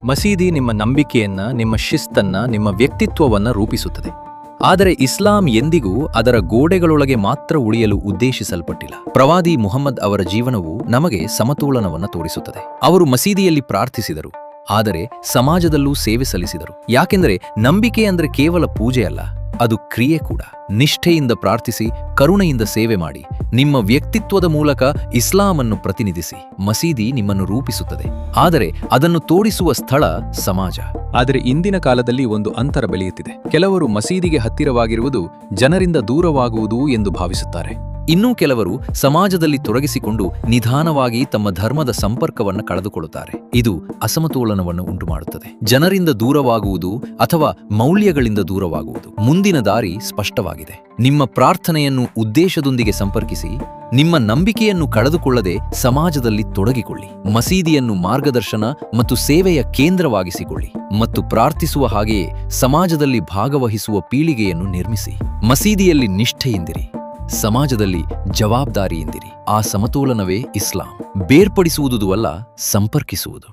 ಮಸೀದಿ ನಿಮ್ಮ ನಂಬಿಕೆಯನ್ನ, ನಿಮ್ಮ ಶಿಸ್ತನ್ನ, ನಿಮ್ಮ ವ್ಯಕ್ತಿತ್ವವನ್ನ ರೂಪಿಸುತ್ತದೆ. ಆದರೆ ಇಸ್ಲಾಂ ಎಂದಿಗೂ ಅದರ ಗೋಡೆಗಳೊಳಗೆ ಮಾತ್ರ ಉಳಿಯಲು ಉದ್ದೇಶಿಸಲ್ಪಟ್ಟಿಲ್ಲ. ಪ್ರವಾದಿ ಮುಹಮ್ಮದ್ ಅವರ ಜೀವನವು ನಮಗೆ ಸಮತೋಲನವನ್ನು ತೋರಿಸುತ್ತದೆ. ಅವರು ಮಸೀದಿಯಲ್ಲಿ ಪ್ರಾರ್ಥಿಸಿದರು, ಆದರೆ ಸಮಾಜದಲ್ಲೂ ಸೇವೆ ಸಲ್ಲಿಸಿದರು. ಯಾಕೆಂದರೆ ನಂಬಿಕೆ ಅಂದ್ರೆ ಕೇವಲ ಪೂಜೆ ಅಲ್ಲ, ಅದು ಕ್ರಿಯೆ ಕೂಡ. ನಿಷ್ಠೆಯಿಂದ ಪ್ರಾರ್ಥಿಸಿ, ಕರುಣೆಯಿಂದ ಸೇವೆ ಮಾಡಿ, ನಿಮ್ಮ ವ್ಯಕ್ತಿತ್ವದ ಮೂಲಕ ಇಸ್ಲಾಮನ್ನು ಪ್ರತಿನಿಧಿಸಿ. ಮಸೀದಿ ನಿಮ್ಮನ್ನು ರೂಪಿಸುತ್ತದೆ, ಆದರೆ ಅದನ್ನು ತೋರಿಸುವ ಸ್ಥಳ ಸಮಾಜ. ಆದರೆ ಇಂದಿನ ಕಾಲದಲ್ಲಿ ಒಂದು ಅಂತರ ಬೆಳೆಯುತ್ತಿದೆ. ಕೆಲವರು ಮಸೀದಿಗೆ ಹತ್ತಿರವಾಗಿರುವುದು ಜನರಿಂದ ದೂರವಾಗುವುದು ಎಂದು ಭಾವಿಸುತ್ತಾರೆ. ಇನ್ನೂ ಕೆಲವರು ಸಮಾಜದಲ್ಲಿ ತೊಡಗಿಸಿಕೊಂಡು ನಿಧಾನವಾಗಿ ತಮ್ಮ ಧರ್ಮದ ಸಂಪರ್ಕವನ್ನು ಕಳೆದುಕೊಳ್ಳುತ್ತಾರೆ. ಇದು ಅಸಮತೋಲನವನ್ನು ಉಂಟುಮಾಡುತ್ತದೆ. ಜನರಿಂದ ದೂರವಾಗುವುದು ಅಥವಾ ಮೌಲ್ಯಗಳಿಂದ ದೂರವಾಗುವುದು. ಮುಂದಿನ ದಾರಿ ಸ್ಪಷ್ಟವಾಗಿದೆ. ನಿಮ್ಮ ಪ್ರಾರ್ಥನೆಯನ್ನು ಉದ್ದೇಶದೊಂದಿಗೆ ಸಂಪರ್ಕಿಸಿ, ನಿಮ್ಮ ನಂಬಿಕೆಯನ್ನು ಕಳೆದುಕೊಳ್ಳದೆ ಸಮಾಜದಲ್ಲಿ ತೊಡಗಿಕೊಳ್ಳಿ. ಮಸೀದಿಯನ್ನು ಮಾರ್ಗದರ್ಶನ ಮತ್ತು ಸೇವೆಯ ಕೇಂದ್ರವಾಗಿಸಿಕೊಳ್ಳಿ ಮತ್ತು ಪ್ರಾರ್ಥಿಸುವ ಹಾಗೆಯೇ ಸಮಾಜದಲ್ಲಿ ಭಾಗವಹಿಸುವ ಪೀಳಿಗೆಯನ್ನು ನಿರ್ಮಿಸಿ. ಮಸೀದಿಯಲ್ಲಿ ನಿಷ್ಠೆಯಿಂದಿರಿ, ಸಮಾಜದಲ್ಲಿ ಜವಾಬ್ದಾರಿಯಿಂದಿರಿ. ಆ ಸಮತೋಲನವೇ ಇಸ್ಲಾಂ. ಬೇರ್ಪಡಿಸುವುದು ಅಲ್ಲ, ಸಂಪರ್ಕಿಸುವುದು.